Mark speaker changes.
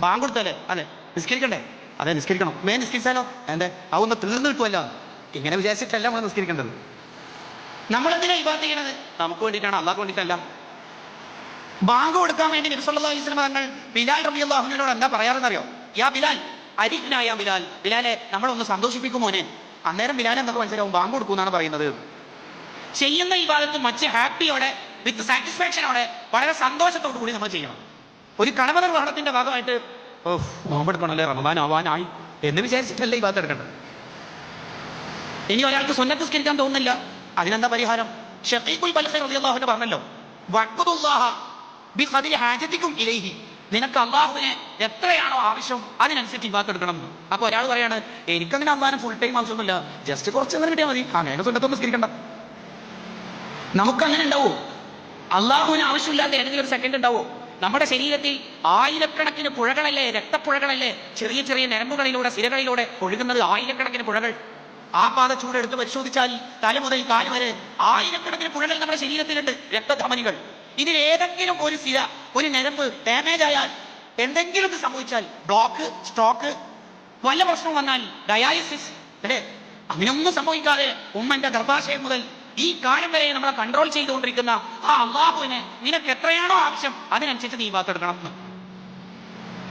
Speaker 1: Bank കൊടുത്തല്ലേ? അതെ. നിസ്കരിക്കണ്ടേ? അതെ, നിസ്കരിക്കണം. നിസ്കരിച്ചാലോ? എന്തേ അതൊന്ന് തീർന്നു കിട്ടുമല്ലോ. ഇങ്ങനെ വിചാരിച്ചിട്ടല്ല നമ്മൾ നിസ്കരിക്കേണ്ടത്. നമ്മളെന്തിനാ ഇബാദത്ത് ചെയ്യണത്? നമുക്ക് വേണ്ടിയിട്ടാണ്, അള്ളാഹ്ക്ക് വേണ്ടിയിട്ടല്ല. ബാങ്ക് കൊടുക്കാൻ വേണ്ടി നബി സല്ലല്ലാഹു അലൈഹി വസല്ലം തങ്ങൾ ബിലാൽ റളിയല്ലാഹു അൻഹുവിനോട് എന്താ പറയാറെന്നറിയോ? യാ ബിലാൽ, അരിഹ്നാ ബിലാൽ, ബിലാലെ നമ്മളൊന്ന് സന്തോഷിപ്പിക്കും മോനെ. അന്നേരം ബിലാൽ എന്തൊക്കെ മനസ്സിലാവും? ബാങ്ക് കൊടുക്കുന്നാണ് പറയുന്നത്. ചെയ്യുന്ന ഇബാദത്ത് മറ്റ് ഹാപ്പിയോടെ, വിത്ത് സാറ്റിസ്ഫാക്ഷനോടെ, വളരെ സന്തോഷത്തോടു കൂടി നമ്മൾ ചെയ്യണം. ഒരു കടമ നിർവഹണത്തിന്റെ ഭാഗമായിട്ട് നോമ്പെടുക്കണല്ലേ, റമദാൻ ആവാനായി എന്ന് വിചാരിച്ചിട്ടല്ലേ ഇബാദത്ത് എടുക്കേണ്ടത്. ഇനി ഒരാൾക്ക് സുന്നത്ത് നിസ്കരിക്കാൻ തോന്നുന്നില്ല, അതിനെന്താ പരിഹാരം? ഷഖീഖുൽ ബൽഖി റളിയല്ലാഹു അൻഹു പറഞ്ഞല്ലോ, വഖ്ദുല്ലാഹ ബിഖദ്രി ഹാജതികും ഇലൈഹി, നിനക്ക് അള്ളാഹുവിനെ എത്രയാണോ ആവശ്യം അതിനനുസരിച്ച് ഇബാദത്ത് എടുക്കണം. അപ്പൊ ഒരാൾ പറയാണ്, എനിക്കങ്ങനെ അള്ളാഹിനെ ഫുൾ ടൈം ആവശ്യമൊന്നുമില്ല, ജസ്റ്റ് കുറച്ച് നേരം കിട്ടിയാൽ മതി, അങ്ങനെ സുന്നത്തൊന്നും നിസ്കരിക്കണ്ട. നമുക്കങ്ങനെ ഉണ്ടാവോ? അള്ളാഹുവിന് ആവശ്യമില്ലാത്ത ഏതെങ്കിലും ഒരു സെക്കൻഡ് ഉണ്ടാവോ? നമ്മുടെ ശരീരത്തിൽ ആയിരക്കണക്കിന് പുഴകളല്ലേ, രക്തപ്പുഴകളല്ലേ, ചെറിയ ചെറിയ ഞരമ്പുകളിലൂടെ, സിരകളിലൂടെ ഒഴുകുന്നത് ആയിരക്കണക്കിന് പുഴകൾ. ആ പാത ചൂടെടുത്ത് പരിശോധിച്ചാൽ തല മുതൽ കാല് വരെ ആയിരക്കണക്കിന് പുഴകൾ നമ്മുടെ ശരീരത്തിലുണ്ട്, രക്തധമനികൾ. ഇതിൽ ഏതെങ്കിലും ഒരു സിര, ഒരു ഞരമ്പ് ഡാമേജ് ആയാൽ, എന്തെങ്കിലും സംഭവിച്ചാൽ, ബ്ലോക്ക്, സ്ട്രോക്ക്, വല്ല പ്രശ്നം വന്നാൽ ഡയാലിസിസ്, അല്ലേ? അങ്ങനെയൊന്നും സംഭവിക്കാതെ ഉമ്മന്റെ ഗർഭാശയം മുതൽ ഈ കാലം വരെ നമ്മളെ കൺട്രോൾ ചെയ്തുകൊണ്ടിരിക്കുന്ന ആ അള്ളാഹുവിനെ നിനക്ക് എത്രയാണോ ആവശ്യം അതിനനുസരിച്ച് നീ ഇബാദത്ത് എടുക്കണം.